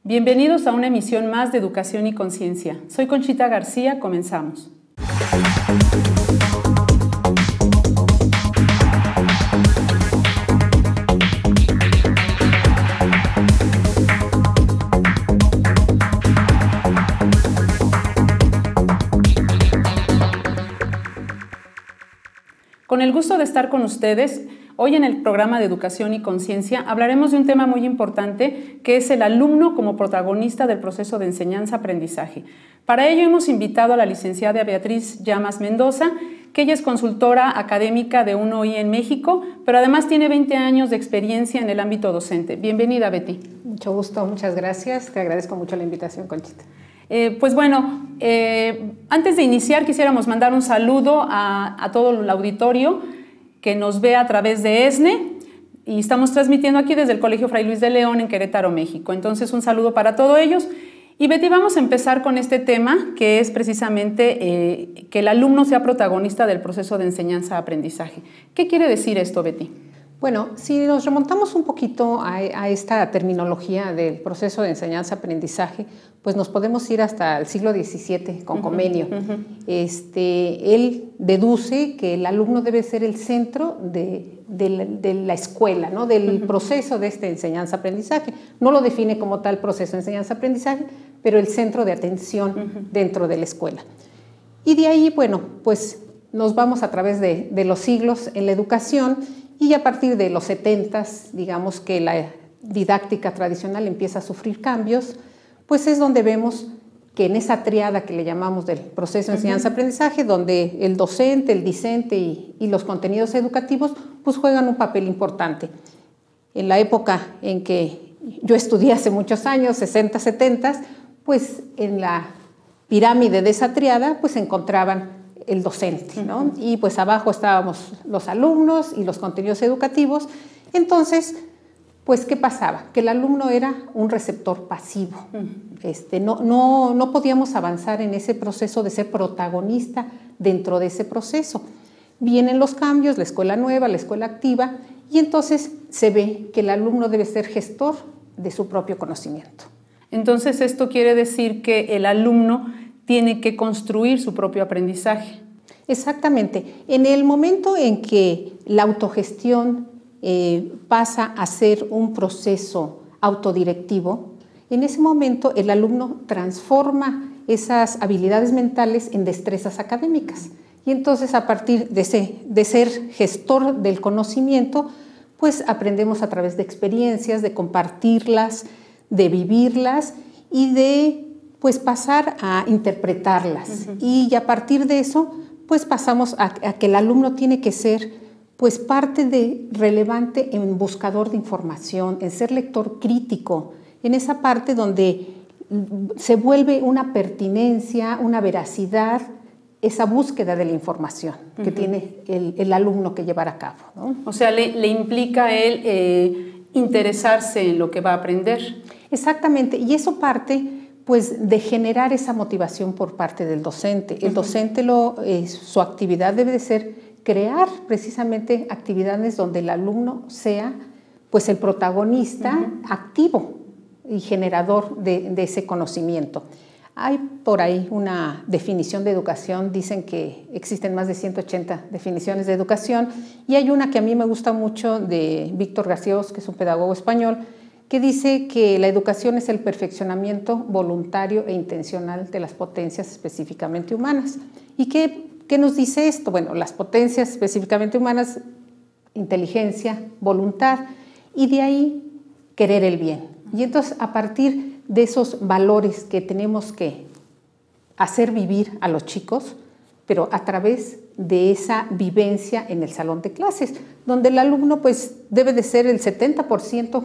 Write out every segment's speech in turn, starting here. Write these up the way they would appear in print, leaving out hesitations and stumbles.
Bienvenidos a una emisión más de Educación y Conciencia. Soy Conchita García, comenzamos. Con el gusto de estar con ustedes, hoy en el programa de Educación y Conciencia hablaremos de un tema muy importante que es el alumno como protagonista del proceso de enseñanza-aprendizaje. Para ello hemos invitado a la licenciada Beatriz Llamas Mendoza, que ella es consultora académica de UNOI en México, pero además tiene 20 años de experiencia en el ámbito docente. Bienvenida, Betty. Mucho gusto, muchas gracias. Te agradezco mucho la invitación, Conchita. Antes de iniciar quisiéramos mandar un saludo a todo el auditorio que nos ve a través de ESNE y estamos transmitiendo aquí desde el Colegio Fray Luis de León en Querétaro, México. Entonces un saludo para todos ellos. Y Betty, vamos a empezar con este tema que es precisamente que el alumno sea protagonista del proceso de enseñanza-aprendizaje. ¿Qué quiere decir esto, Betty? Bueno, si nos remontamos un poquito a esta terminología del proceso de enseñanza-aprendizaje, pues nos podemos ir hasta el siglo XVII con Comenio. Él deduce que el alumno debe ser el centro de la escuela, ¿no? Del proceso de esta enseñanza-aprendizaje. No lo define como tal proceso de enseñanza-aprendizaje, pero el centro de atención dentro de la escuela. Y de ahí, bueno, pues nos vamos a través de los siglos en la educación. Y a partir de los 70s, digamos que la didáctica tradicional empieza a sufrir cambios, pues es donde vemos que en esa triada que le llamamos del proceso de enseñanza-aprendizaje, donde el docente, el discente y los contenidos educativos pues juegan un papel importante. En la época en que yo estudié hace muchos años, 60, 70, pues en la pirámide de esa triada pues se encontraban el docente, ¿no? Y pues abajo estábamos los alumnos y los contenidos educativos. Entonces, pues, ¿qué pasaba? Que el alumno era un receptor pasivo. No podíamos avanzar en ese proceso de ser protagonista dentro de ese proceso. Vienen los cambios, la escuela nueva, la escuela activa, y entonces se ve que el alumno debe ser gestor de su propio conocimiento. Entonces, esto quiere decir que el alumno tiene que construir su propio aprendizaje. Exactamente. En el momento en que la autogestión pasa a ser un proceso autodirectivo, en ese momento el alumno transforma esas habilidades mentales en destrezas académicas. Y entonces a partir de ser gestor del conocimiento, pues aprendemos a través de experiencias, de compartirlas, de vivirlas y de pues pasar a interpretarlas. Y a partir de eso, pues pasamos a que el alumno tiene que ser pues parte relevante en buscador de información, en ser lector crítico, en esa parte donde se vuelve una pertinencia, una veracidad, esa búsqueda de la información que tiene el alumno que llevar a cabo, ¿no? O sea, le implica a él interesarse en lo que va a aprender. Exactamente, y eso parte pues de generar esa motivación por parte del docente. El docente, su actividad debe de ser crear precisamente actividades donde el alumno sea pues el protagonista activo y generador de ese conocimiento. Hay por ahí una definición de educación, dicen que existen más de 180 definiciones de educación, y hay una que a mí me gusta mucho de Víctor García, que es un pedagogo español, que dice que la educación es el perfeccionamiento voluntario e intencional de las potencias específicamente humanas. ¿Y qué nos dice esto? Bueno, las potencias específicamente humanas, inteligencia, voluntad, y de ahí querer el bien. Y entonces, a partir de esos valores que tenemos que hacer vivir a los chicos, pero a través de esa vivencia en el salón de clases, donde el alumno pues debe de ser el 70%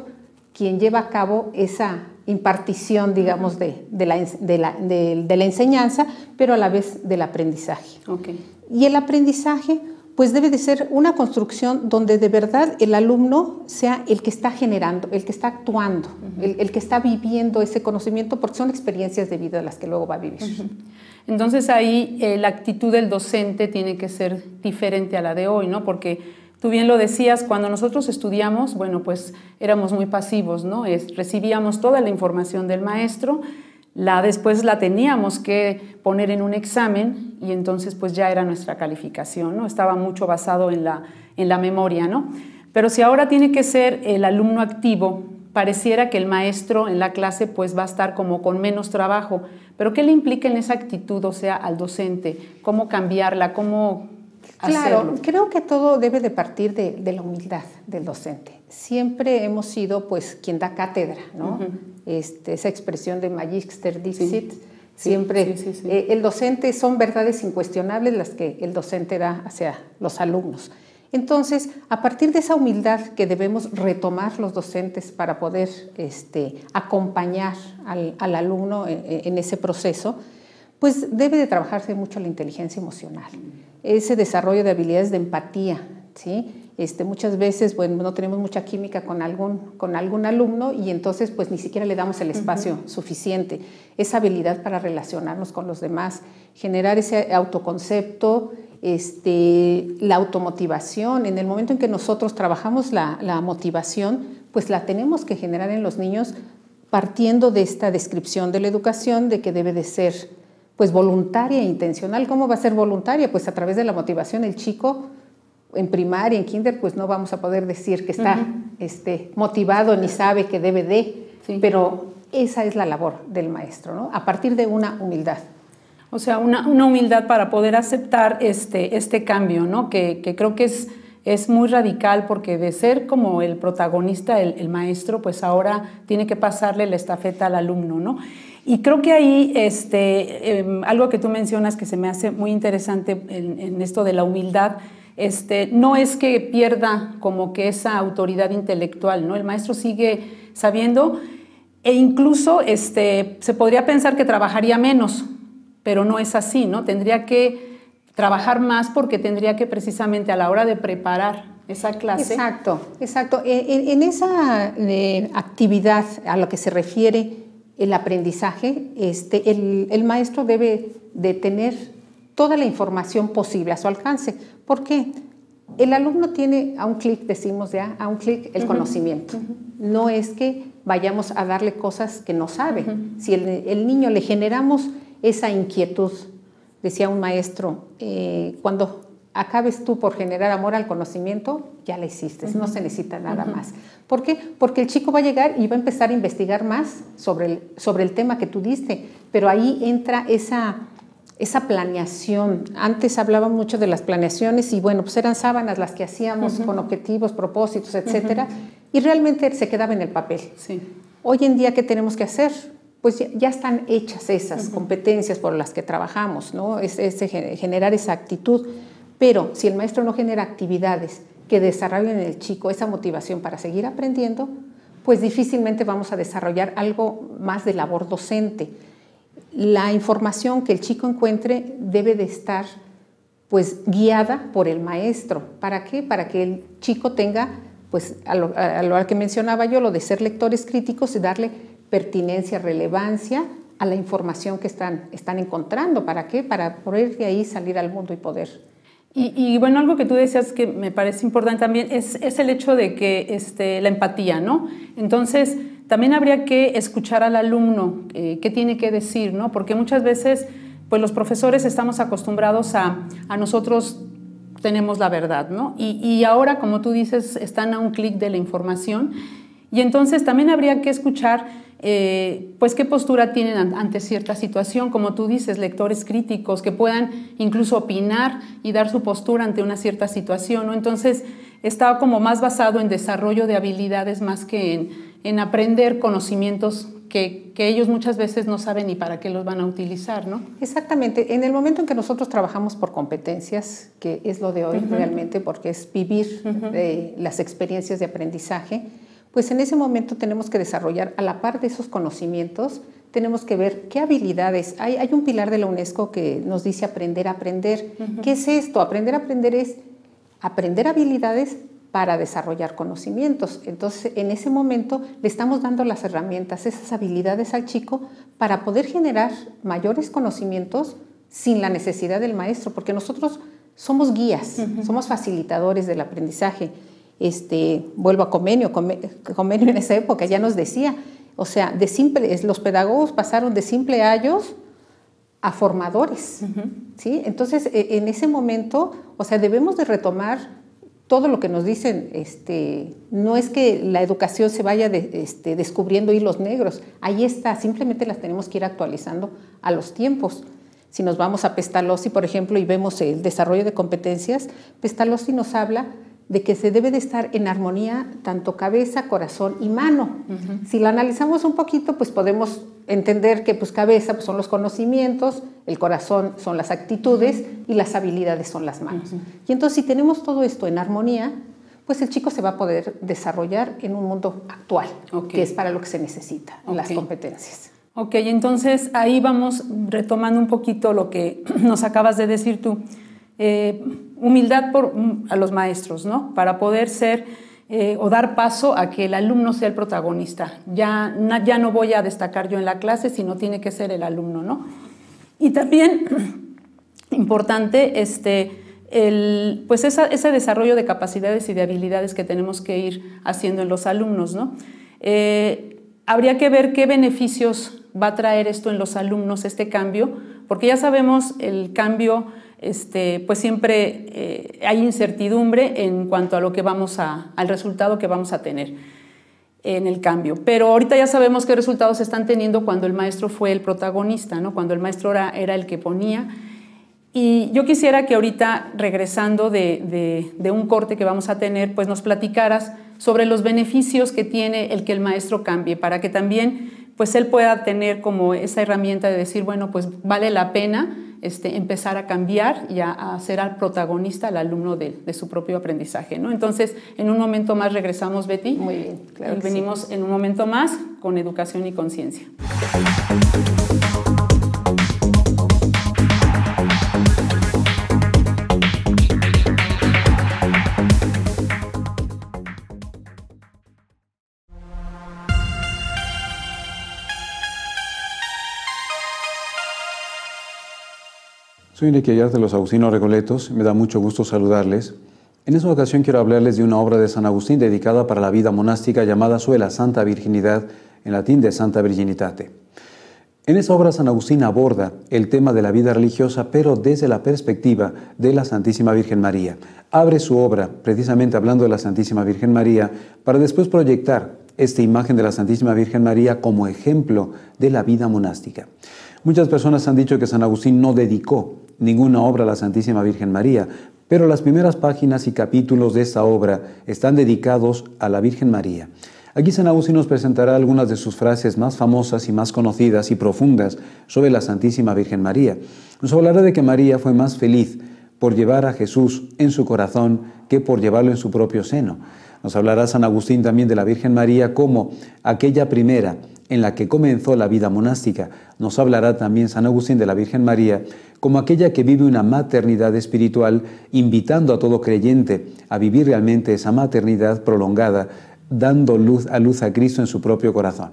quien lleva a cabo esa impartición, digamos, de la enseñanza, pero a la vez del aprendizaje. Y el aprendizaje, pues debe de ser una construcción donde de verdad el alumno sea el que está generando, el que está actuando, el que está viviendo ese conocimiento, porque son experiencias de vida las que luego va a vivir. Entonces ahí la actitud del docente tiene que ser diferente a la de hoy, ¿no? Porque Tú bien lo decías, cuando nosotros estudiamos, bueno, pues éramos muy pasivos, ¿no? Recibíamos toda la información del maestro, después la teníamos que poner en un examen y entonces pues ya era nuestra calificación, ¿no? Estaba mucho basado en la memoria, ¿no? Pero si ahora tiene que ser el alumno activo, pareciera que el maestro en la clase pues va a estar como con menos trabajo. ¿Pero qué le implica en esa actitud, o sea, al docente? ¿Cómo cambiarla? ¿Cómo Claro, hacerlo? creo que todo debe de partir de la humildad del docente. Siempre hemos sido pues quien da cátedra, ¿no? Esa expresión de Magister Dixit, Sí. siempre Sí. el docente, son verdades incuestionables las que el docente da hacia los alumnos. Entonces, a partir de esa humildad que debemos retomar los docentes para poder acompañar al alumno en ese proceso, pues debe de trabajarse mucho la inteligencia emocional, ese desarrollo de habilidades de empatía, ¿sí? Muchas veces, bueno, no tenemos mucha química con algún alumno y entonces pues ni siquiera le damos el espacio suficiente. Esa habilidad para relacionarnos con los demás, generar ese autoconcepto, la automotivación. En el momento en que nosotros trabajamos la motivación, pues la tenemos que generar en los niños partiendo de esta descripción de la educación, de que debe de ser pues voluntaria e intencional. ¿Cómo va a ser voluntaria? Pues a través de la motivación. El chico en primaria, en kinder, pues no vamos a poder decir que está motivado ni sabe que debe de, pero esa es la labor del maestro, ¿no? A partir de una humildad. O sea, una humildad para poder aceptar este cambio, ¿no? Que creo que es muy radical, porque de ser como el protagonista, el maestro, pues ahora tiene que pasarle la estafeta al alumno, ¿no? Y creo que ahí algo que tú mencionas que se me hace muy interesante en esto de la humildad, no es que pierda como que esa autoridad intelectual, ¿no? El maestro sigue sabiendo, e incluso se podría pensar que trabajaría menos, pero no es así, ¿no? Tendría que trabajar más, porque tendría que precisamente a la hora de preparar esa clase. Exacto. En esa actividad a lo que se refiere el aprendizaje, el maestro debe de tener toda la información posible a su alcance. ¿Por qué? El alumno tiene a un clic, decimos ya, a un clic el conocimiento. No es que vayamos a darle cosas que no sabe. Si el niño le generamos esa inquietud, decía un maestro, cuando acabes tú por generar amor al conocimiento, ya la hiciste, no se necesita nada más. ¿Por qué? Porque el chico va a llegar y va a empezar a investigar más sobre el tema que tú diste, pero ahí entra esa planeación. Antes hablaba mucho de las planeaciones y bueno, pues eran sábanas las que hacíamos con objetivos, propósitos, etcétera, y realmente se quedaba en el papel. Sí. Hoy en día, ¿qué tenemos que hacer? Pues ya están hechas esas competencias por las que trabajamos, ¿no? Es generar esa actitud. Pero si el maestro no genera actividades que desarrollen en el chico esa motivación para seguir aprendiendo, pues difícilmente vamos a desarrollar algo más de labor docente. La información que el chico encuentre debe de estar pues guiada por el maestro. ¿Para qué? Para que el chico tenga, pues a lo que mencionaba yo, lo de ser lectores críticos y darle pertinencia, relevancia a la información que están encontrando. ¿Para qué? Para poder de ahí salir al mundo y poder. Y bueno, algo que tú decías que me parece importante también es el hecho de que la empatía, ¿no? Entonces, también habría que escuchar al alumno qué tiene que decir, ¿no? Porque muchas veces, pues los profesores estamos acostumbrados a nosotros tenemos la verdad, ¿no? Y ahora, como tú dices, están a un clic de la información, y entonces también habría que escuchar pues qué postura tienen ante cierta situación, como tú dices, lectores críticos que puedan incluso opinar y dar su postura ante una cierta situación, ¿no? Entonces está como más basado en desarrollo de habilidades más que en aprender conocimientos que ellos muchas veces no saben ni para qué los van a utilizar, ¿no? Exactamente. En el momento en que nosotros trabajamos por competencias, que es lo de hoy realmente, porque es vivir las experiencias de aprendizaje, pues en ese momento tenemos que desarrollar, a la par de esos conocimientos, tenemos que ver qué habilidades. Hay un pilar de la UNESCO que nos dice aprender a aprender. ¿Qué es esto? Aprender a aprender es aprender habilidades para desarrollar conocimientos. Entonces, en ese momento le estamos dando las herramientas, esas habilidades al chico para poder generar mayores conocimientos sin la necesidad del maestro, porque nosotros somos guías, somos facilitadores del aprendizaje. Vuelvo a Comenio en esa época ya nos decía, o sea, los pedagogos pasaron de simple ayos a formadores, ¿sí? Entonces, en ese momento, o sea, debemos de retomar todo lo que nos dicen. No es que la educación se vaya descubriendo hilos negros, ahí está, simplemente las tenemos que ir actualizando a los tiempos. Si nos vamos a Pestalozzi, por ejemplo, y vemos el desarrollo de competencias, Pestalozzi nos habla de que se debe de estar en armonía tanto cabeza, corazón y mano. Si lo analizamos un poquito, pues podemos entender que pues, cabeza pues, son los conocimientos, el corazón son las actitudes y las habilidades son las manos. Y entonces, si tenemos todo esto en armonía, pues el chico se va a poder desarrollar en un mundo actual, que es para lo que se necesita, las competencias. Ok, entonces ahí vamos retomando un poquito lo que nos acabas de decir tú. Humildad a los maestros, ¿no? Para poder ser o dar paso a que el alumno sea el protagonista. Ya no voy a destacar yo en la clase, sino tiene que ser el alumno, ¿no? Y también, importante, pues ese desarrollo de capacidades y de habilidades que tenemos que ir haciendo en los alumnos, ¿no? Habría que ver qué beneficios va a traer esto en los alumnos, este cambio, porque ya sabemos el cambio, pues siempre hay incertidumbre en cuanto a lo que al resultado que vamos a tener en el cambio. Pero ahorita ya sabemos qué resultados se están teniendo cuando el maestro fue el protagonista, ¿no? Cuando el maestro era el que ponía. Y yo quisiera que ahorita, regresando de un corte que vamos a tener, pues nos platicaras sobre los beneficios que tiene el que el maestro cambie, para que también pues él pueda tener como esa herramienta de decir, bueno, pues vale la pena empezar a cambiar y a ser al protagonista, al alumno de su propio aprendizaje, ¿no? Entonces, en un momento más regresamos, Betty. Muy bien, claro. Venimos en un momento más con Educación y Conciencia. Soy Enrique Ayar de los Agustinos Recoletos, me da mucho gusto saludarles. En esta ocasión quiero hablarles de una obra de San Agustín dedicada para la vida monástica llamada Suela Santa Virginidad, en latín de Santa Virginitate. En esta obra San Agustín aborda el tema de la vida religiosa, pero desde la perspectiva de la Santísima Virgen María. Abre su obra precisamente hablando de la Santísima Virgen María para después proyectar esta imagen de la Santísima Virgen María como ejemplo de la vida monástica. Muchas personas han dicho que San Agustín no dedicó ninguna obra a la Santísima Virgen María, pero las primeras páginas y capítulos de esta obra están dedicados a la Virgen María. Aquí San Agustín nos presentará algunas de sus frases más famosas y más conocidas y profundas sobre la Santísima Virgen María. Nos hablará de que María fue más feliz por llevar a Jesús en su corazón que por llevarlo en su propio seno. Nos hablará San Agustín también de la Virgen María como aquella primera en la que comenzó la vida monástica. Nos hablará también San Agustín de la Virgen María como aquella que vive una maternidad espiritual, invitando a todo creyente a vivir realmente esa maternidad prolongada, dando luz a Cristo en su propio corazón.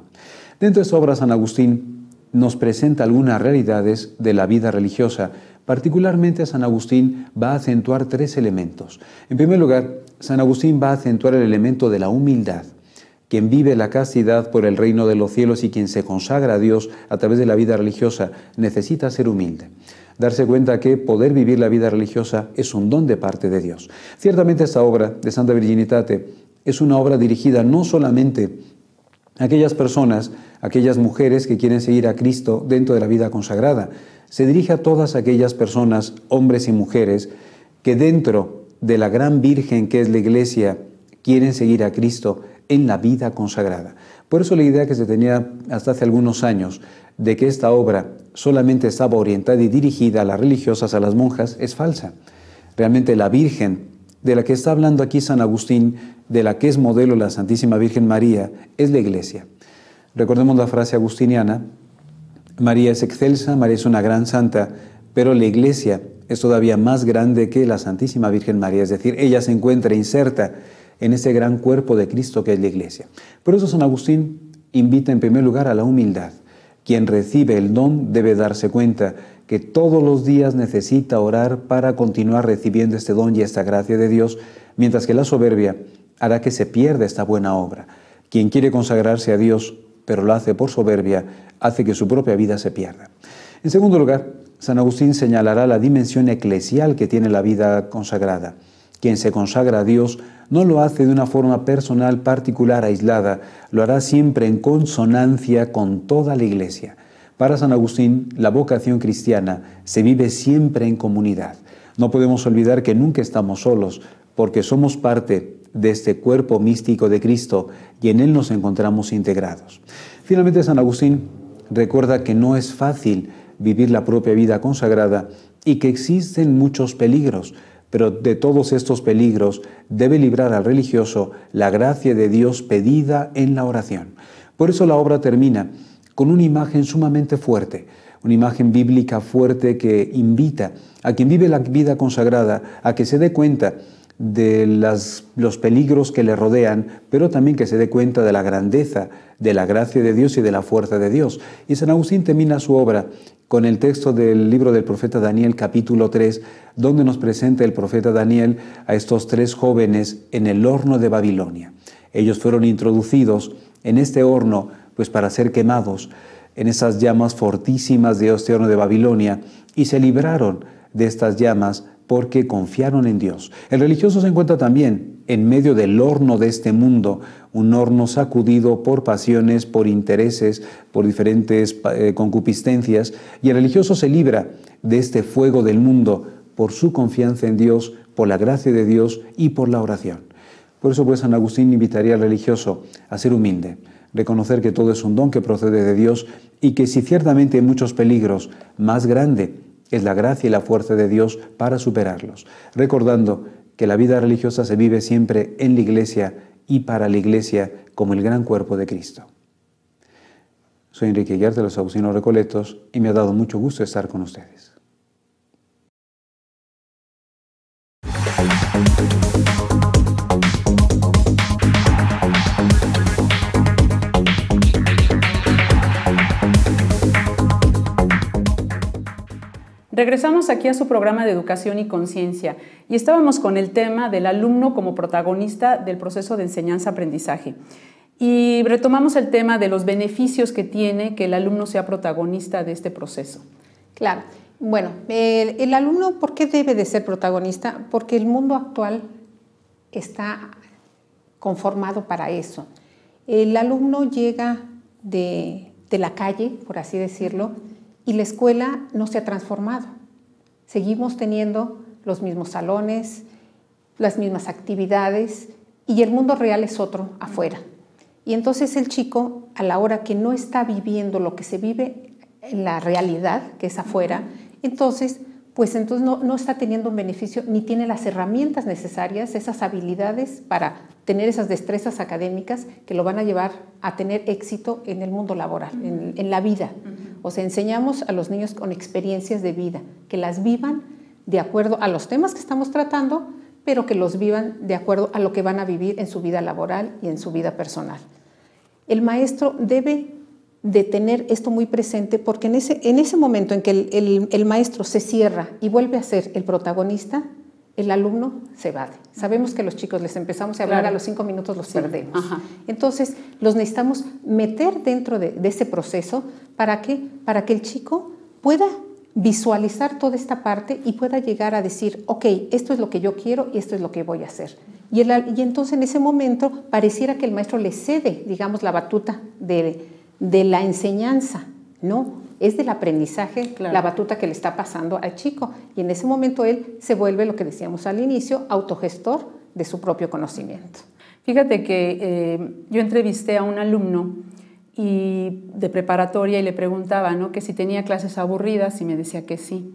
Dentro de esta obra, San Agustín nos presenta algunas realidades de la vida religiosa. Particularmente, San Agustín va a acentuar tres elementos. En primer lugar, San Agustín va a acentuar el elemento de la humildad. Quien vive la castidad por el reino de los cielos y quien se consagra a Dios a través de la vida religiosa necesita ser humilde. Darse cuenta que poder vivir la vida religiosa es un don de parte de Dios. Ciertamente esta obra de Santa Virginitate es una obra dirigida no solamente a aquellas personas, aquellas mujeres que quieren seguir a Cristo dentro de la vida consagrada. Se dirige a todas aquellas personas, hombres y mujeres, que dentro de la gran Virgen que es la Iglesia quieren seguir a Cristo en la vida consagrada. Por eso la idea que se tenía hasta hace algunos años de que esta obra solamente estaba orientada y dirigida a las religiosas, a las monjas, es falsa. Realmente la Virgen de la que está hablando aquí San Agustín, de la que es modelo la Santísima Virgen María, es la Iglesia. Recordemos la frase agustiniana: María es excelsa, María es una gran santa, pero la Iglesia es todavía más grande que la Santísima Virgen María, es decir, ella se encuentra inserta en ese gran cuerpo de Cristo que es la Iglesia. Por eso San Agustín invita en primer lugar a la humildad. Quien recibe el don debe darse cuenta que todos los días necesita orar para continuar recibiendo este don y esta gracia de Dios, mientras que la soberbia hará que se pierda esta buena obra. Quien quiere consagrarse a Dios, pero lo hace por soberbia, hace que su propia vida se pierda. En segundo lugar, San Agustín señalará la dimensión eclesial que tiene la vida consagrada. Quien se consagra a Dios no lo hace de una forma personal, particular, aislada, lo hará siempre en consonancia con toda la Iglesia. Para San Agustín, la vocación cristiana se vive siempre en comunidad. No podemos olvidar que nunca estamos solos, porque somos parte de este cuerpo místico de Cristo y en Él nos encontramos integrados. Finalmente, San Agustín recuerda que no es fácil vivir la propia vida consagrada y que existen muchos peligros, pero de todos estos peligros debe librar al religioso la gracia de Dios pedida en la oración. Por eso la obra termina con una imagen sumamente fuerte, una imagen bíblica fuerte que invita a quien vive la vida consagrada a que se dé cuenta de los peligros que le rodean, pero también que se dé cuenta de la grandeza, de la gracia de Dios y de la fuerza de Dios. Y San Agustín termina su obra con el texto del libro del profeta Daniel, capítulo 3, donde nos presenta el profeta Daniel a estos 3 jóvenes en el horno de Babilonia. Ellos fueron introducidos en este horno pues para ser quemados en esas llamas fortísimas de este horno de Babilonia y se libraron de estas llamas porque confiaron en Dios. El religioso se encuentra también en medio del horno de este mundo, un horno sacudido por pasiones, por intereses, por diferentes concupiscencias, y el religioso se libra de este fuego del mundo por su confianza en Dios, por la gracia de Dios y por la oración. Por eso, pues, San Agustín invitaría al religioso a ser humilde, reconocer que todo es un don que procede de Dios y que si ciertamente hay muchos peligros, más grande es la gracia y la fuerza de Dios para superarlos, recordando que la vida religiosa se vive siempre en la Iglesia y para la Iglesia como el gran cuerpo de Cristo. Soy Enrique Aguiar de los Agustinos Recoletos y me ha dado mucho gusto estar con ustedes. Regresamos aquí a su programa de Educación y Conciencia y estábamos con el tema del alumno como protagonista del proceso de enseñanza-aprendizaje. Y retomamos el tema de los beneficios que tiene que el alumno sea protagonista de este proceso. Claro. Bueno, el alumno, ¿por qué debe de ser protagonista? Porque el mundo actual está conformado para eso. El alumno llega de la calle, por así decirlo, y la escuela no se ha transformado. Seguimos teniendo los mismos salones, las mismas actividades y el mundo real es otro afuera. Y entonces el chico, a la hora que no está viviendo lo que se vive en la realidad, que es afuera, entonces no está teniendo un beneficio ni tiene las herramientas necesarias, esas habilidades para tener esas destrezas académicas que lo van a llevar a tener éxito en el mundo laboral, en la vida. O sea, enseñamos a los niños con experiencias de vida, que las vivan de acuerdo a los temas que estamos tratando, pero que los vivan de acuerdo a lo que van a vivir en su vida laboral y en su vida personal. El maestro debe de tener esto muy presente porque en ese momento en que el maestro se cierra y vuelve a ser el protagonista, el alumno se evade. Sabemos que los chicos les empezamos a hablar, a los 5 minutos los perdemos. Ajá. Entonces, los necesitamos meter dentro de ese proceso ¿para qué? Para que el chico pueda visualizar toda esta parte y pueda llegar a decir, ok, esto es lo que yo quiero y esto es lo que voy a hacer. Y entonces en ese momento pareciera que el maestro le cede, digamos, la batuta de la enseñanza, ¿no? Es del aprendizaje, claro, la batuta que le está pasando al chico. Y en ese momento él se vuelve, lo que decíamos al inicio, autogestor de su propio conocimiento. Fíjate que yo entrevisté a un alumno de preparatoria y le preguntaba, ¿no?, que si tenía clases aburridas y me decía que sí.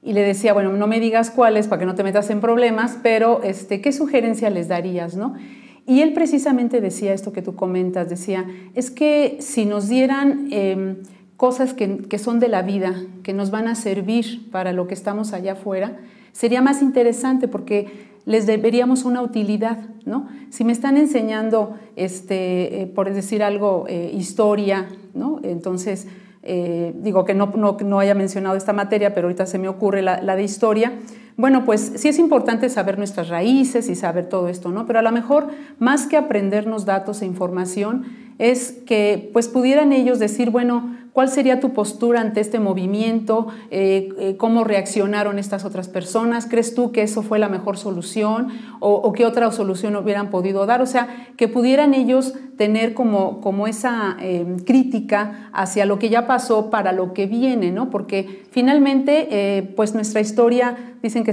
Y le decía, bueno, no me digas cuáles para que no te metas en problemas, pero ¿qué sugerencia les darías, no? Y él precisamente decía esto que tú comentas, decía, es que si nos dieran cosas que son de la vida, que nos van a servir para lo que estamos allá afuera, sería más interesante porque les veríamos una utilidad, ¿no? Si me están enseñando, por decir algo, historia, ¿no? Entonces digo que no haya mencionado esta materia, pero ahorita se me ocurre la de historia. Bueno, pues sí es importante saber nuestras raíces y saber todo esto, ¿no? Pero a lo mejor, más que aprendernos datos e información, es que pues pudieran ellos decir, bueno, ¿cuál sería tu postura ante este movimiento? ¿Cómo reaccionaron estas otras personas? ¿Crees tú que eso fue la mejor solución? ¿O qué otra solución hubieran podido dar? O sea, que pudieran ellos tener como esa crítica hacia lo que ya pasó para lo que viene, ¿no? Porque finalmente, pues nuestra historia, dicen que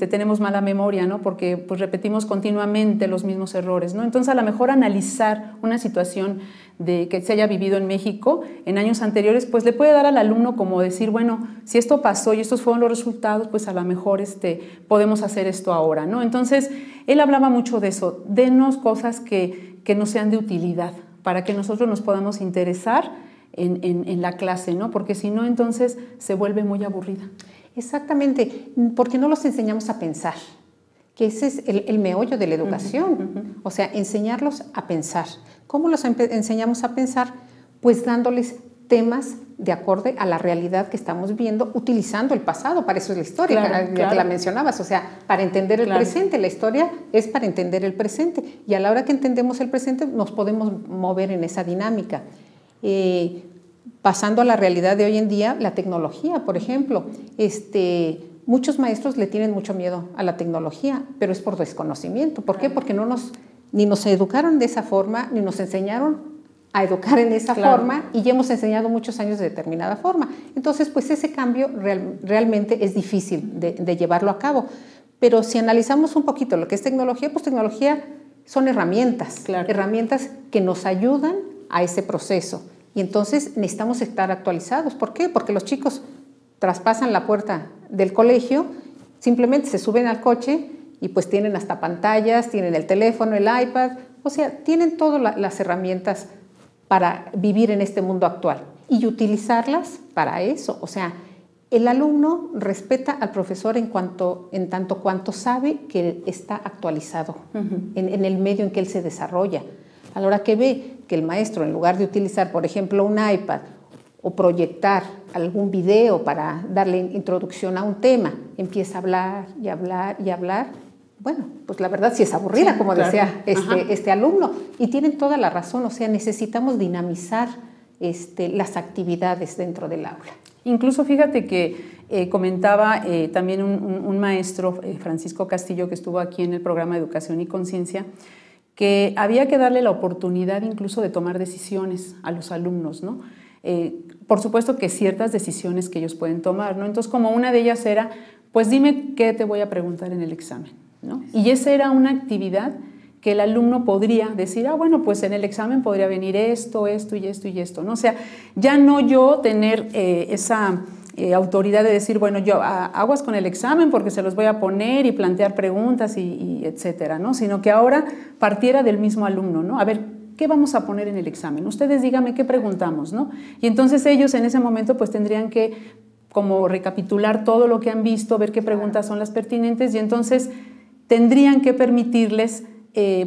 tenemos mala memoria, ¿no? Porque pues repetimos continuamente los mismos errores, ¿no? Entonces, a lo mejor analizar una situación de que se haya vivido en México en años anteriores, pues le puede dar al alumno como decir, bueno, si esto pasó y estos fueron los resultados, pues a lo mejor podemos hacer esto ahora, ¿no? Entonces, él hablaba mucho de eso, denos cosas que nos sean de utilidad, para que nosotros nos podamos interesar en la clase, ¿no? Porque si no, entonces se vuelve muy aburrida. Exactamente, porque no los enseñamos a pensar, que ese es el meollo de la educación, o sea, enseñarlos a pensar. ¿Cómo los enseñamos a pensar? Pues dándoles temas de acorde a la realidad que estamos viendo, utilizando el pasado, para eso es la historia, claro. Que la mencionabas, o sea, para entender el presente, la historia es para entender el presente, y a la hora que entendemos el presente nos podemos mover en esa dinámica. Pasando a la realidad de hoy en día, la tecnología, por ejemplo, muchos maestros le tienen mucho miedo a la tecnología, pero es por desconocimiento. ¿Por qué? Porque ni nos educaron de esa forma, ni nos enseñaron a educar en esa forma, y ya hemos enseñado muchos años de determinada forma. Entonces, pues ese cambio realmente es difícil de llevarlo a cabo. Pero si analizamos un poquito lo que es tecnología, pues tecnología son herramientas, herramientas que nos ayudan a ese proceso. Y entonces necesitamos estar actualizados. ¿Por qué? Porque los chicos traspasan la puerta del colegio, simplemente se suben al coche y pues tienen hasta pantallas, tienen el teléfono, el iPad, o sea, tienen todas las herramientas para vivir en este mundo actual y utilizarlas para eso. O sea, el alumno respeta al profesor en tanto cuanto sabe que está actualizado en el medio en que él se desarrolla. A la hora que ve que el maestro, en lugar de utilizar, por ejemplo, un iPad o proyectar algún video para darle introducción a un tema, empieza a hablar y hablar y hablar, bueno, pues la verdad sí es aburrida, sí, como decía este alumno. Y tienen toda la razón, o sea, necesitamos dinamizar las actividades dentro del aula. Incluso fíjate que comentaba también un maestro, Francisco Castillo, que estuvo aquí en el programa de Educación y Conciencia, que había que darle la oportunidad incluso de tomar decisiones a los alumnos, ¿no? Por supuesto que ciertas decisiones que ellos pueden tomar, ¿no? Entonces, como una de ellas era, pues dime qué te voy a preguntar en el examen, ¿no? Y esa era una actividad que el alumno podría decir, bueno, pues en el examen podría venir esto, esto y esto y esto, ¿no? O sea, ya no yo tener esa autoridad de decir, bueno, yo aguas con el examen porque se los voy a poner y plantear preguntas y etcétera, ¿no? Sino que ahora partiera del mismo alumno, ¿no? A ver, ¿qué vamos a poner en el examen? Ustedes díganme qué preguntamos, ¿no? Y entonces ellos en ese momento pues tendrían que como recapitular todo lo que han visto, ver qué preguntas son las pertinentes y entonces tendrían que permitirles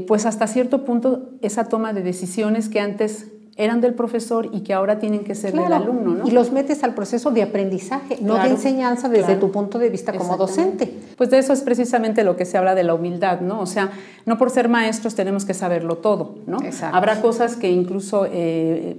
pues hasta cierto punto esa toma de decisiones que antes eran del profesor y que ahora tienen que ser del alumno, ¿no? Y los metes al proceso de aprendizaje, no de enseñanza desde tu punto de vista como docente. Pues de eso es precisamente lo que se habla de la humildad, ¿no? O sea, no por ser maestros tenemos que saberlo todo, ¿no? Exacto. Habrá cosas que incluso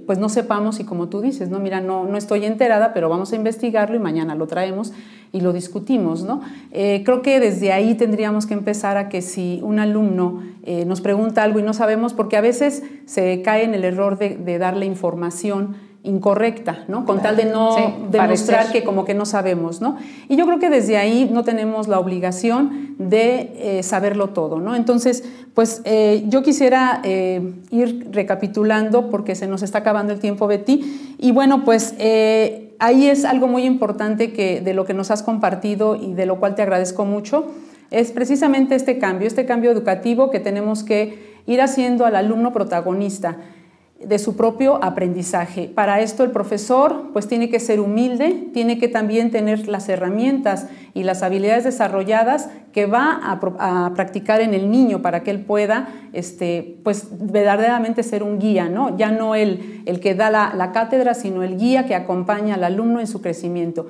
pues no sepamos y como tú dices, ¿no? Mira, no estoy enterada, pero vamos a investigarlo y mañana lo traemos y lo discutimos, ¿no? Creo que desde ahí tendríamos que empezar a que si un alumno nos pregunta algo y no sabemos, porque a veces se cae en el error de darle información incorrecta, ¿no? Con tal de no demostrar que como que no sabemos, ¿no? Y yo creo que desde ahí no tenemos la obligación de saberlo todo, ¿no? Entonces, pues yo quisiera ir recapitulando porque se nos está acabando el tiempo, Betty, y bueno, pues ahí es algo muy importante de lo que nos has compartido y de lo cual te agradezco mucho, es precisamente este cambio educativo que tenemos que ir haciendo al alumno protagonista. de su propio aprendizaje. Para esto el profesor pues tiene que ser humilde, tiene que también tener las herramientas y las habilidades desarrolladas que va a practicar en el niño para que él pueda pues verdaderamente ser un guía, ¿no? Ya no el que da la cátedra, sino el guía que acompaña al alumno en su crecimiento.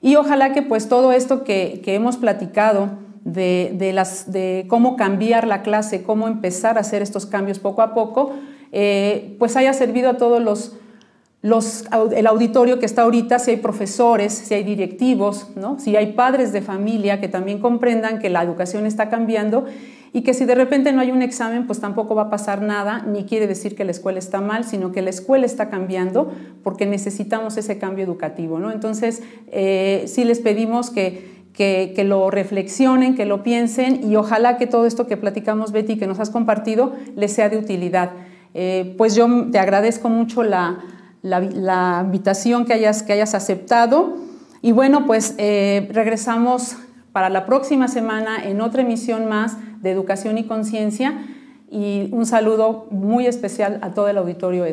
Y ojalá que pues todo esto que hemos platicado de cómo cambiar la clase, cómo empezar a hacer estos cambios poco a poco, pues haya servido a todos el auditorio que está ahorita, si hay profesores, si hay directivos, ¿no? Si hay padres de familia que también comprendan que la educación está cambiando y que si de repente no hay un examen, pues tampoco va a pasar nada, ni quiere decir que la escuela está mal, sino que la escuela está cambiando porque necesitamos ese cambio educativo, ¿no? Entonces, sí les pedimos que lo reflexionen, que lo piensen y ojalá que todo esto que platicamos, Betty, que nos has compartido, les sea de utilidad. Pues yo te agradezco mucho la invitación que hayas aceptado y bueno, pues regresamos para la próxima semana en otra emisión más de Educación y Conciencia y un saludo muy especial a todo el auditorio